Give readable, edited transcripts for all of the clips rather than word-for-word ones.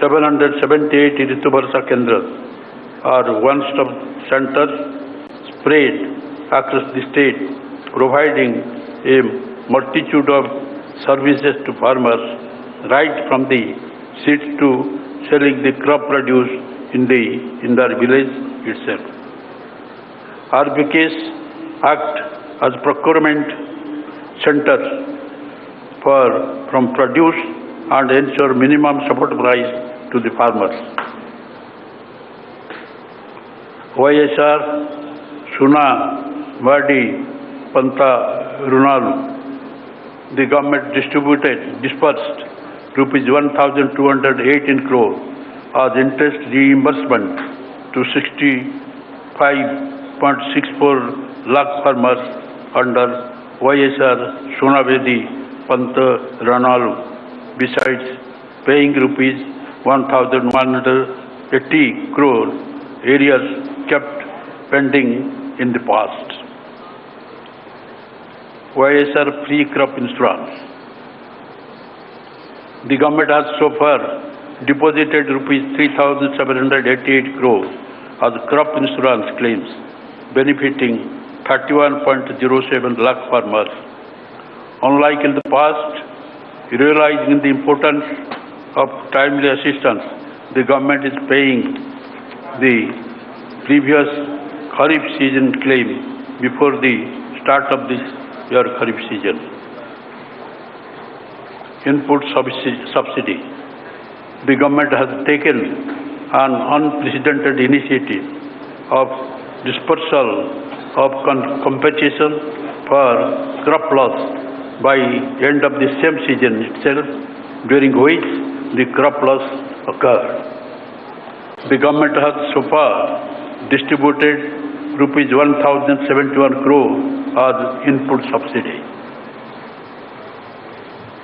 778 Ritubharsa Kendras are one-stop centers spread across the state, providing a multitude of services to farmers, right from the seeds to selling the crop produce in their village itself. RBKs act as procurement centers from produce and ensure minimum support price to the farmers. YSR, Suna, Vadi, Panta, Runalu. The government dispersed rupees 1,218 crore as interest reimbursement to 65.64 lakh farmers under YSR Sunavedi Panta Ranalu, besides paying rupees 1,180 crore areas kept pending in the past. YSR free crop insurance. The government has so far deposited rupees 3,788 crore as crop insurance claims, benefiting 31.07 lakh farmers. Unlike in the past, realizing the importance of timely assistance, the government is paying the previous Kharif season claim before the start of this year Kharif season. Input subsidy. The government has taken an unprecedented initiative of dispersal of compensation for crop loss by end of the same season itself, during which the crop loss occurred. The government has so far distributed rupees 1,071 crore as input subsidy.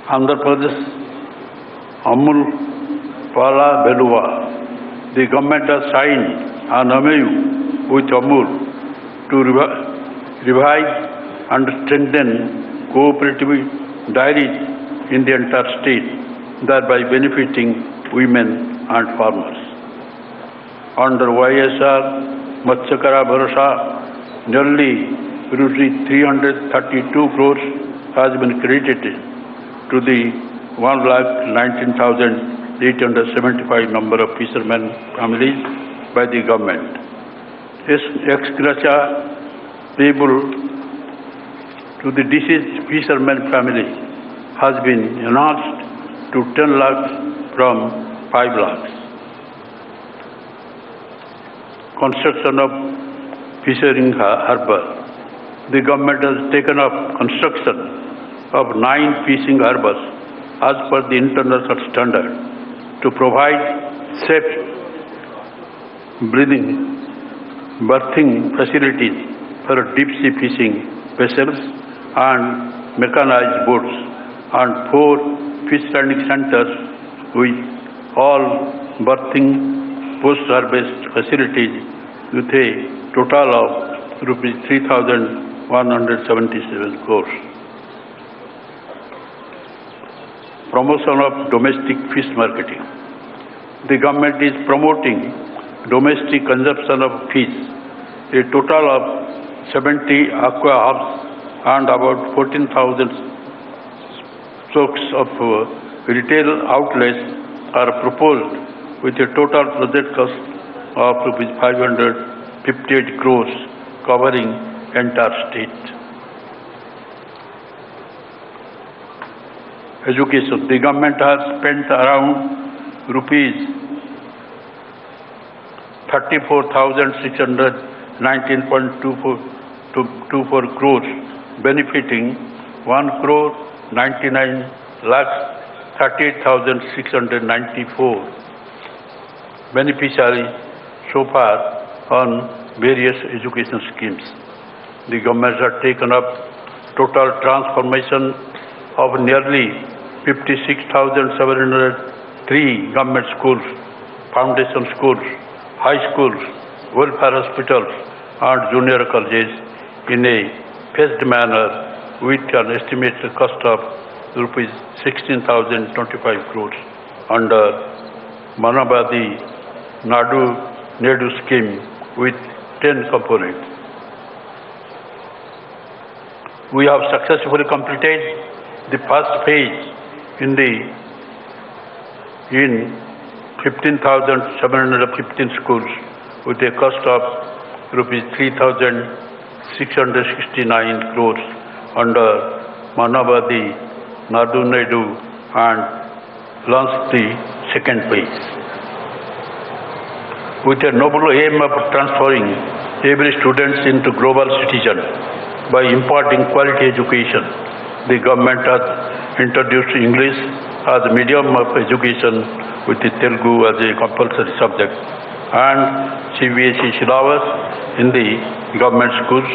Andhra Pradesh, Amul, Pala, Beluva. The government has signed an MOU with Amul to revive and strengthen cooperative dairies in the entire state, thereby benefiting women and farmers. Under YSR Matsyakara Bharasa, nearly rupees 332 crores has been credited to the 1,19,875 number of fishermen families by the government. Ex gratia payable to the deceased fisherman family has been enhanced to 10 lakhs from 5 lakhs. Construction of fishing harbour. The government has taken up construction of 9 fishing harbours as per the international standard to provide safe berthing facilities for deep sea fishing vessels and mechanized boats, and 4 fish landing centers with all berthing post-harvest facilities with a total of rupees 3,177 crores. Promotion of domestic fish marketing. The government is promoting domestic consumption of fish. A total of 70 aqua hubs and about 14,000 stocks of retail outlets are proposed with a total project cost of rupees 558 crores covering entire state. Education. The government has spent around rupees 34,619.24 crores, benefiting 1,99,38,694 beneficiaries so far on various education schemes. The government has taken up total transformation of nearly 56,703 government schools, foundation schools, high schools, welfare hospitals and junior colleges in a phased manner with an estimated cost of rupees 16,025 crores under Manabadi Nadu Nedu scheme with 10 components. We have successfully completed the first phase in 15,715 schools with a cost of rupees 3,669 crores under Manabadi Nadu Nedu and launched the second phase. With a noble aim of transforming every student into global citizen by imparting quality education, the government has introduced English as a medium of education with the Telugu as a compulsory subject and CBSE syllabus in the government schools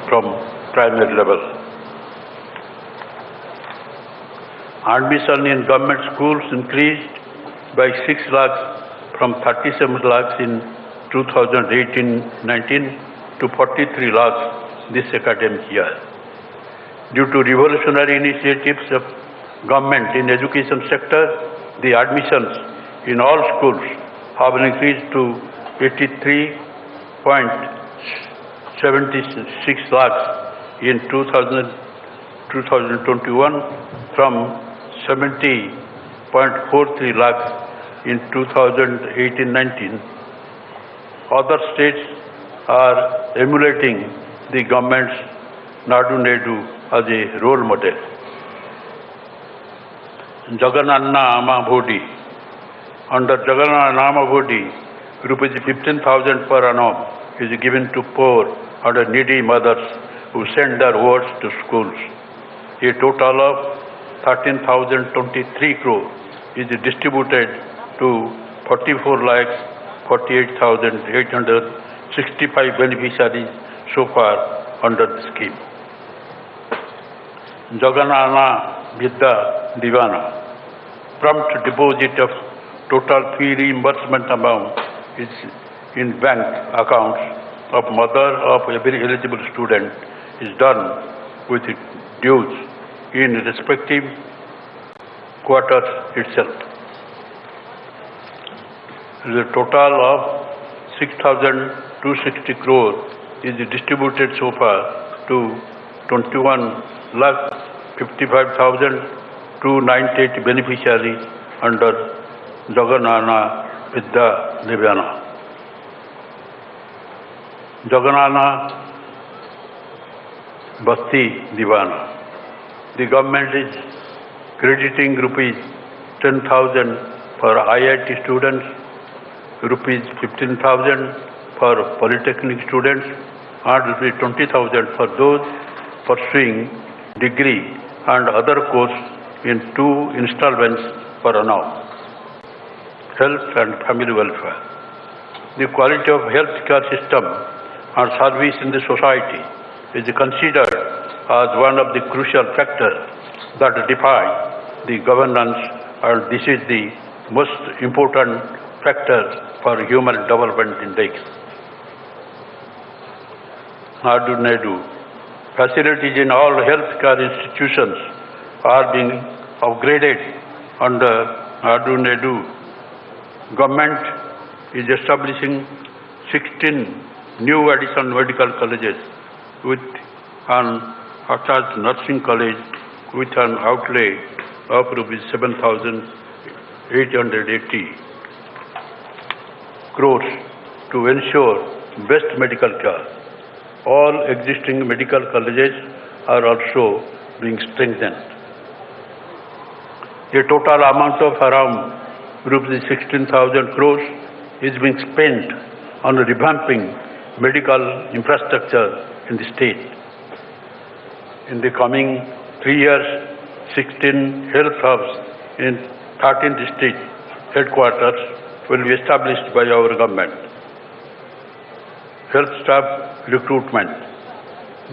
from primary level. Admission in government schools increased by 6 lakhs from 37 lakhs in 2018-19 to 43 lakhs this academic year. Due to revolutionary initiatives of government in education sector, the admissions in all schools have increased to 83.76 lakhs in 2021 from 70.43 lakhs in 2018-19. Other states are emulating the government's Nadu Nedu as a role model. Jagananna Ama Bhodi. Under Jagananna Ama Bhodi, rupees 15,000 per annum is given to poor and needy mothers who send their wards to schools. A total of 13,023 crore is distributed to 44,48,865 beneficiaries so far under the scheme. Jagananna Vidya Divana. Prompt deposit of total fee reimbursement amount is in bank accounts of mother of every eligible student is done with dues in respective quarters itself. The total of 6,260 crore is distributed so far to 21,55,298 beneficiaries under Jagananna Vidya Divana. Jagananna Bhakti Divana. The government is crediting rupees 10,000 for IIT students, rupees 15,000 for polytechnic students, and rupees 20,000 for those pursuing degree and other course in 2 installments per annum. Health and family welfare. The quality of healthcare system and service in the society is considered as one of the crucial factors that define the governance, and this is the most important factor for human development index. Nadu Nedu. Facilities in all healthcare institutions are being upgraded under Nadu Nedu. Government is establishing 16 new additional medical colleges with an attached nursing college with an outlay of rupees 7,880 crores to ensure best medical care. All existing medical colleges are also being strengthened. A total amount of around rupees 16,000 crores is being spent on revamping medical infrastructure in the state. In the coming 3 years, 16 health hubs in 13 district headquarters will be established by our government. Health staff recruitment.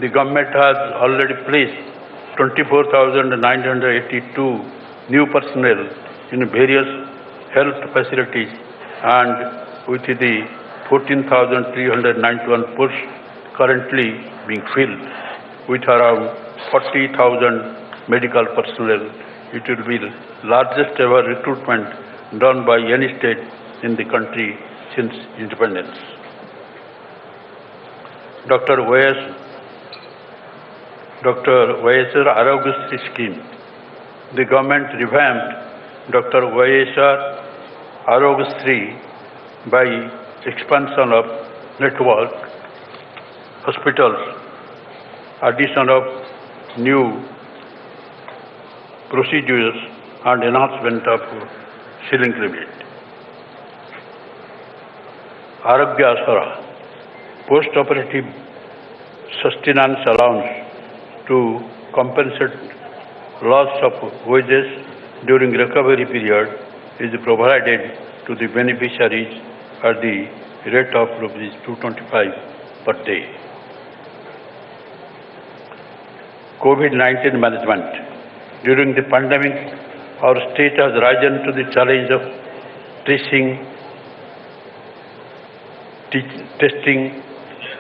The government has already placed 24,982 new personnel in various health facilities, and with the 14,391 posts currently being filled with around 40,000 medical personnel, it will be the largest ever recruitment done by any state in the country since independence. Dr. YSR Arogastri scheme. The government revamped Dr. YSR Arogastri by expansion of network, hospitals, addition of new procedures and enhancement of ceiling limit. Arogya Asara, post-operative sustenance allowance to compensate loss of wages during recovery period is provided to the beneficiaries at the rate of Rs 225 per day. COVID-19 management. During the pandemic, our state has risen to the challenge of tracing, testing,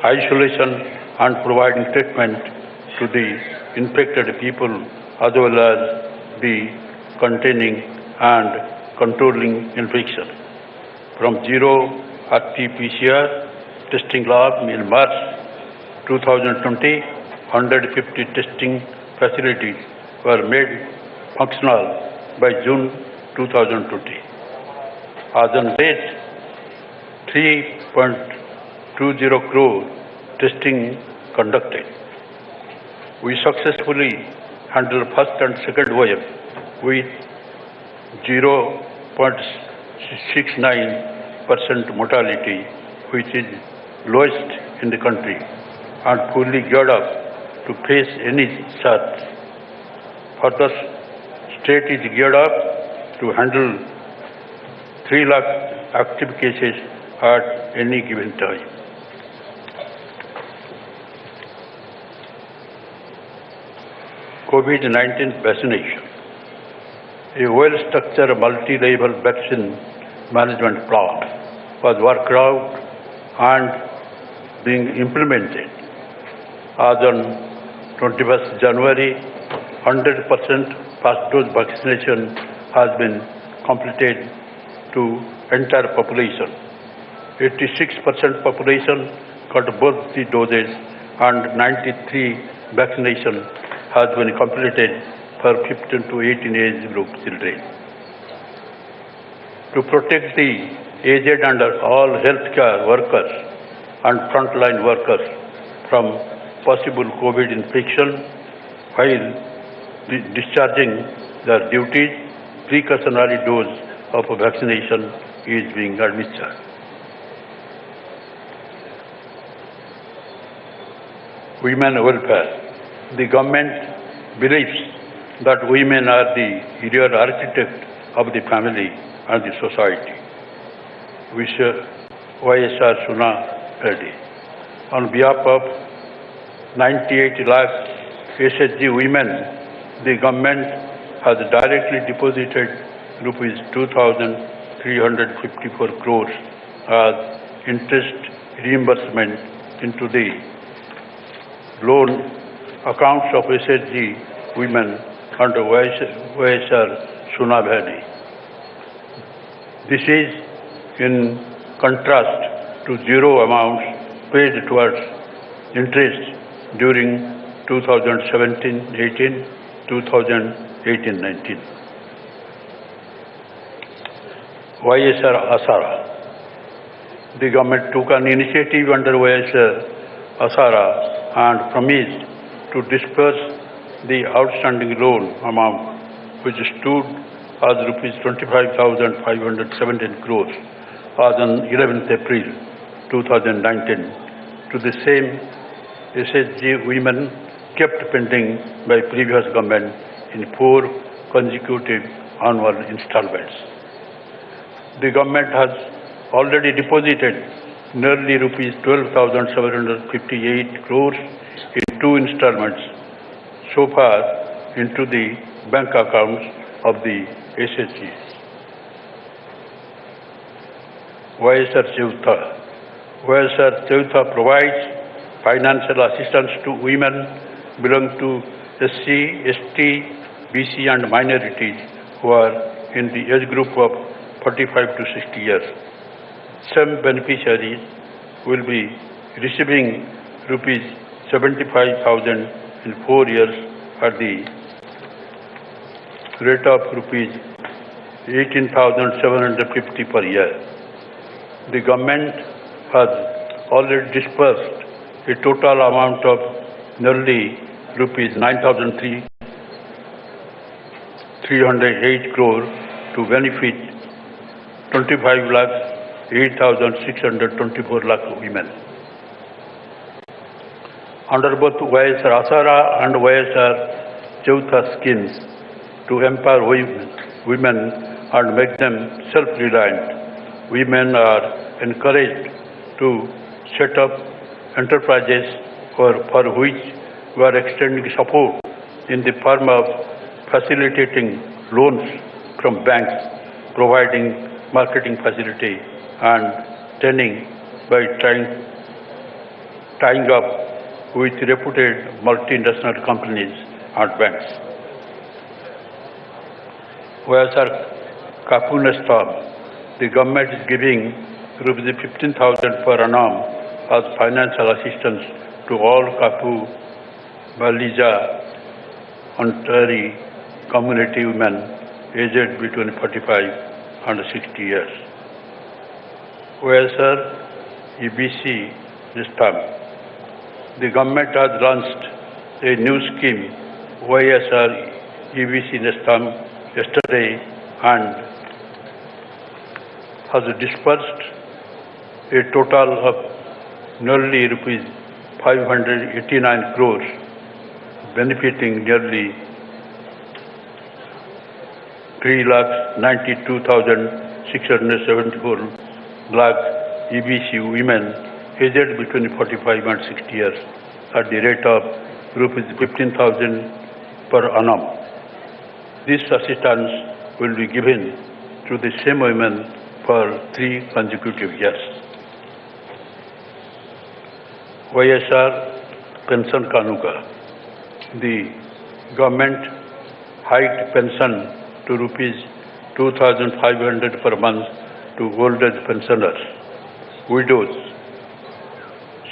isolation and providing treatment to the infected people as well as the containing and controlling infection. From zero RT-PCR testing lab in March 2020, 150 testing facilities were made functional by June 2020. As on date, 3.20 crore testing conducted. We successfully handled first and second wave with 0.69% mortality, which is lowest in the country, and fully geared up to face any surge. Further, state is geared up to handle 3 lakh active cases at any given time. COVID-19 vaccination. A well-structured multi-level vaccine management plan was worked out and being implemented. As on 21st January, 100% first dose vaccination has been completed to entire population. 86% population got both the doses and 93 vaccination has been completed for 15 to 18 age group children. To protect the aged and all healthcare workers and frontline workers from possible COVID infection while discharging their duties, precautionary dose of vaccination is being administered. Women welfare. The government believes that women are the real architect of the family and the society. YSR Suna Reddy. On behalf of 98 lakh SHG women, the government has directly deposited Rs 2,354 crores as interest reimbursement into the loan accounts of SHG women under YSR Suna Valley. This is in contrast to zero amounts paid towards interest during 2017-18, 2018-19. YSR Asara. The government took an initiative under YSR Asara and promised to disperse the outstanding loan amount, which stood as Rs 25,517 crores as on 11th April 2019 to the same SHG women kept pending by previous government in 4 consecutive annual installments. The government has already deposited nearly Rs 12,758 crores in 2 installments so far into the bank accounts of the SHGs. YSR Cheutha. YSR Cheutha provides financial assistance to women belonging to SC, ST, BC and minorities who are in the age group of 45 to 60 years. Some beneficiaries will be receiving rupees 75,000 in 4 years at the rate of rupees 18,750 per year. The government has already disbursed a total amount of nearly rupees 9,308 crore to benefit 25 lakh 8,624 lakh women. Under both YSR Asara and YSR Chautha schemes to empower women and make them self-reliant, women are encouraged to set up enterprises for which we are extending support in the form of facilitating loans from banks, providing marketing facility and training by tying up with reputed multinational companies and banks. YSR Kapunestam, the government is giving rupees 15,000 per annum as financial assistance to all Kapu, Balija, Ontari community women aged between 45 and 60 years. YSR EBC this time. The government has launched a new scheme, YSR EBC Nestam, yesterday and has disbursed a total of nearly rupees 589 crores, benefiting nearly 3,92,674 lakh EBC women aged between 45 and 60 years at the rate of rupees 15,000 per annum. This assistance will be given to the same women for 3 consecutive years. YSR Pension Kanuka. The government hiked pension to rupees 2,500 per month to old age pensioners, widows,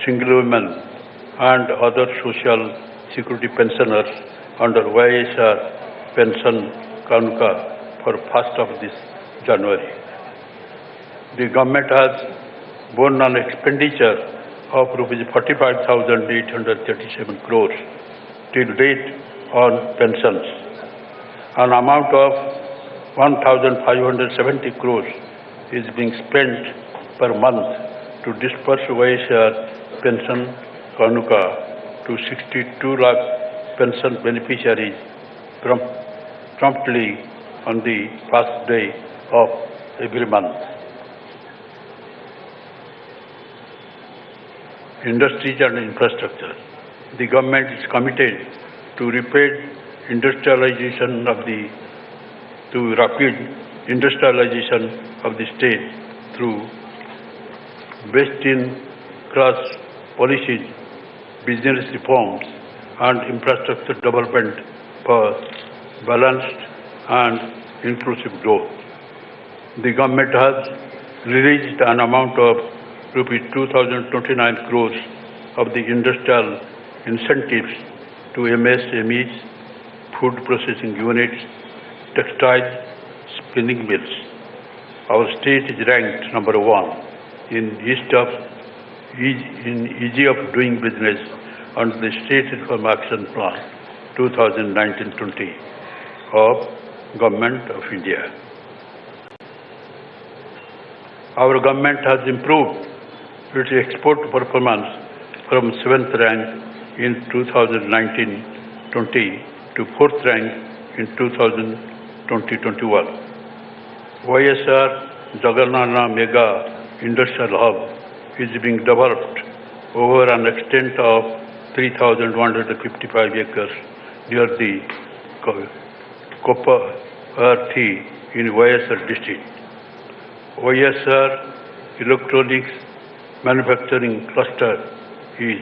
single women, and other social security pensioners under YSR Pension Kanuka for 1st of this January. The government has borne an expenditure of rupees 45,837 crores till date on pensions. An amount of 1,570 crores is being spent per month to disperse YSR Pension Kanuka to 62 lakh pension beneficiaries promptly on the first day of every month. Industries and infrastructure. The government is committed to rapid industrialization of the state through best-in-class policies, business reforms, and infrastructure development for balanced and inclusive growth. The government has released an amount of rupees 2,029 crores of the industrial incentives to MSMEs, food processing units, textiles, spinning mills. Our state is ranked number 1 in ease of doing business under the State Reform Action Plan 2019-20 of Government of India. Our government has improved its export performance from 7th rank in 2019-20 to 4th rank in 2020-21. YSR Jagannatha Mega Industrial Hub is being developed over an extent of 3,155 acres near the Kopparathi in YSR district. YSR Electronics Manufacturing Cluster is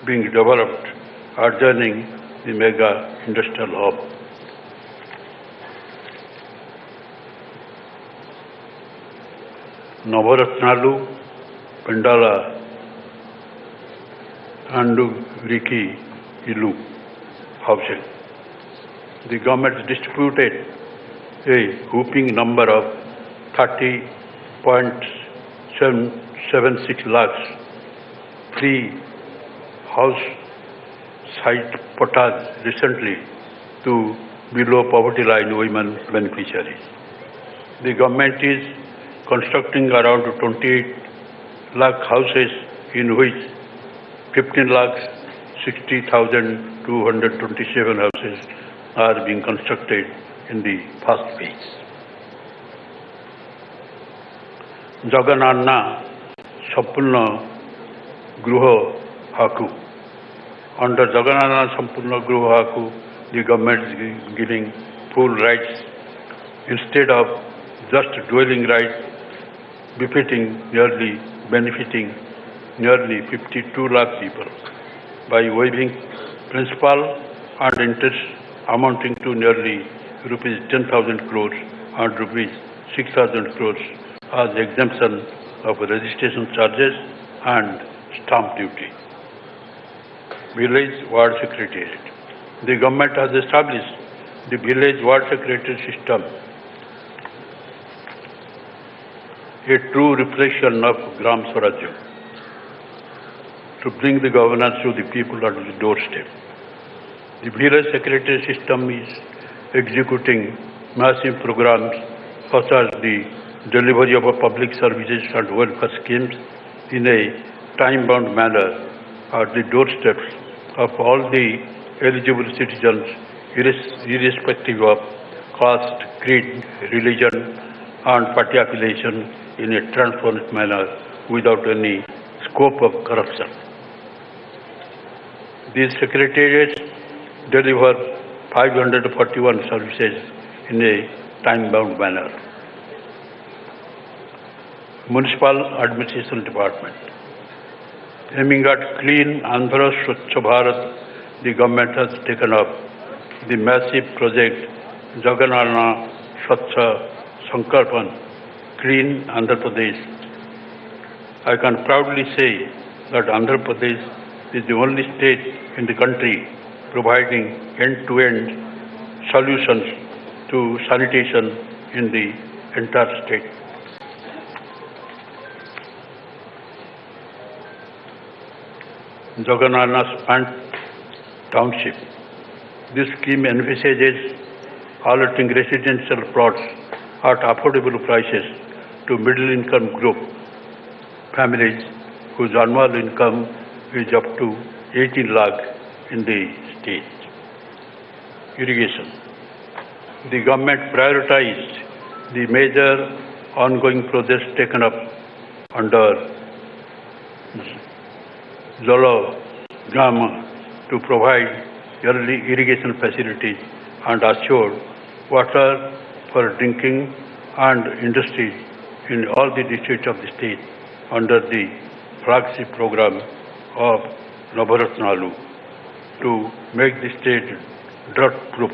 being developed adjoining the Mega Industrial Hub. Navaratnalu, Pendala, and Riki Ilu housing. The government distributed a whopping number of 30.76 lakhs free house site potas recently to below poverty line women beneficiaries. The government is constructing around 28 lakh houses, in which 15 lakhs 60,227 houses are being constructed in the first phase. Jagananna Sampurna Gruha Haku. Under Jagananna Sampurna Gruha Haku, the government is giving full rights instead of just dwelling rights, benefiting nearly 52 lakh people by waiving principal and interest amounting to nearly rupees 10,000 crores and rupees 6,000 crores as exemption of registration charges and stamp duty. Village Ward Secretariat. The government has established the Village Ward Secretariat system, a true reflection of Gram Swarajya, to bring the governance to the people at the doorstep. The village secretary system is executing massive programs such as the delivery of public services and welfare schemes in a time-bound manner at the doorsteps of all the eligible citizens, irrespective of caste, creed, religion, and party affiliation, in a transparent manner without any scope of corruption. These secretariats deliver 541 services in a time-bound manner. Municipal Administration Department. Aiming at clean Andhra Swachh Bharat, the government has taken up the massive project Jagananna Swachh Sankalpan, Clean Andhra Pradesh. I can proudly say that Andhra Pradesh is the only state in the country providing end-to-end solutions to sanitation in the entire state. Jagananna Spant Township. This scheme envisages allotting residential plots at affordable prices to middle-income group families whose annual income is up to 18 lakh in the state. Irrigation. The government prioritized the major ongoing projects taken up under Jala Grama to provide early irrigation facilities and assure water for drinking and industry in all the districts of the state under the flagship program of Navaratnalu to make the state drought-proof.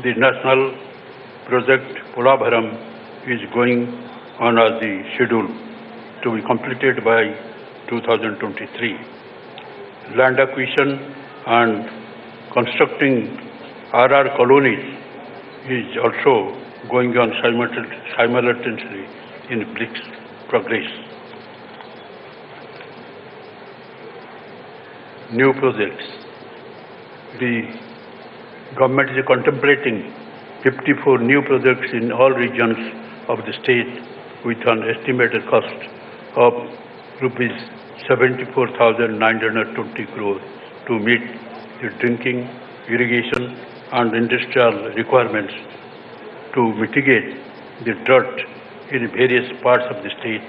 The national project Polabharam is going on as the schedule to be completed by 2023. Land acquisition and constructing RR colonies is also going on simultaneously in brisk progress. New projects. The government is contemplating 54 new projects in all regions of the state with an estimated cost of rupees 74,920 crores to meet the drinking, irrigation and industrial requirements to mitigate the drought in various parts of the state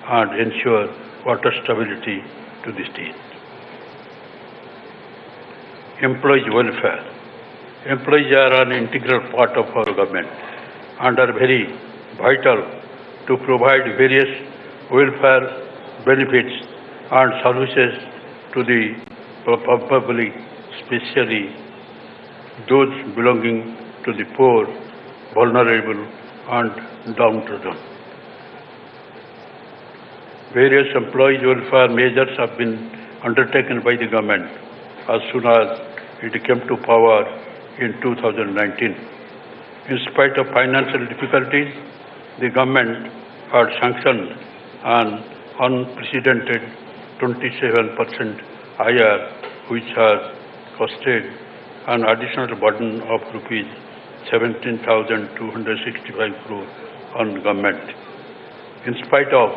and ensure water stability to the state. Employees' welfare. Employees are an integral part of our government and are very vital to provide various welfare benefits and services to the public, especially those belonging to the poor, vulnerable and downtrodden. Various employees' welfare measures have been undertaken by the government as soon as it came to power in 2019. In spite of financial difficulties, the government had sanctioned an unprecedented 27% higher, which has costed an additional burden of rupees 17,265 crore on government. In spite of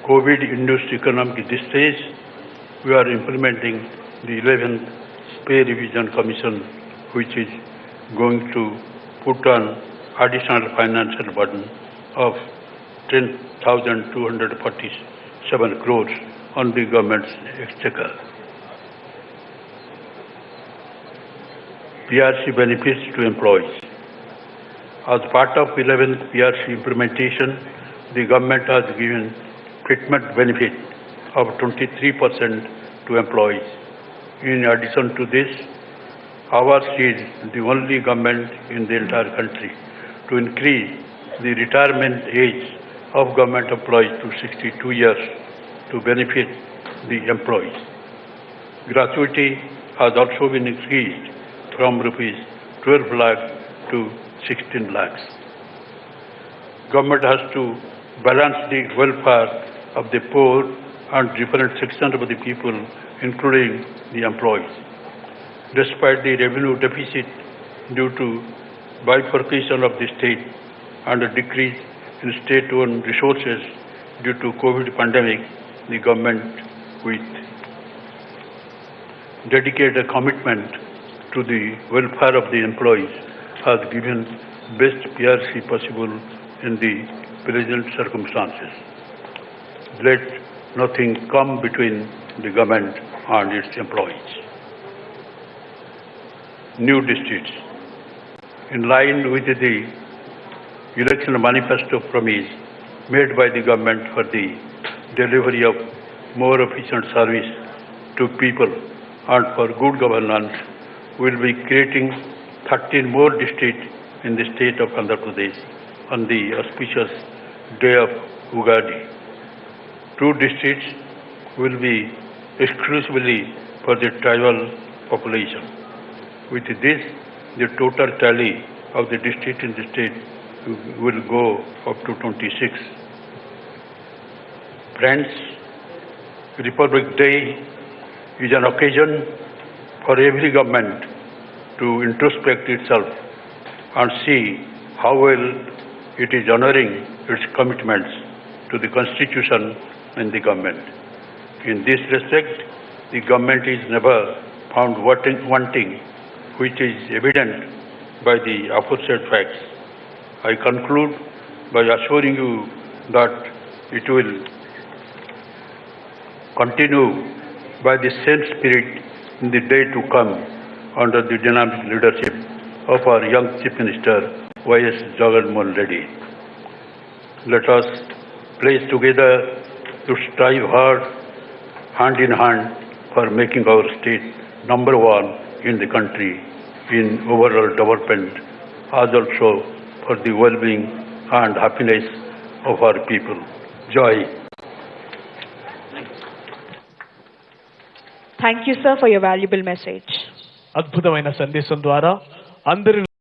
COVID-induced economic distress, we are implementing the 11th Pay Revision Commission, which is going to put on additional financial burden of 10,247 crores on the government's exchequer. PRC benefits to employees. As part of 11th PRC implementation, the government has given treatment benefit of 23% to employees. In addition to this, ours is the only government in the entire country to increase the retirement age of government employees to 62 years to benefit the employees. Gratuity has also been increased from rupees 12 lakh to 16 lakhs. Government has to balance the welfare of the poor and different sections of the people, including the employees. Despite the revenue deficit due to bifurcation of the state and a decrease in state-owned resources due to COVID pandemic, the government, with dedicated commitment to the welfare of the employees, has given best PRC possible in the present circumstances. Let nothing come between the government and its employees. New districts. In line with the election manifesto promise made by the government for the delivery of more efficient service to people and for good governance, we will be creating 13 more districts in the state of Andhra Pradesh on the auspicious day of Ugadi. 2 districts will be exclusively for the tribal population. With this, the total tally of the district in the state will go up to 26. Friends, Republic Day is an occasion for every government to introspect itself and see how well it is honoring its commitments to the Constitution and the government. In this respect, the government is never found wanting, which is evident by the aforesaid facts. I conclude by assuring you that it will continue by the same spirit in the day to come under the dynamic leadership of our young Chief Minister, Y.S. Jagannath Reddy. Let us place together to strive hard, hand in hand, for making our state number 1 in the country in overall development, as also for the well-being and happiness of our people. Joy. Thank you, sir, for your valuable message. అద్భుతమైన సందేశం ద్వారా అందరి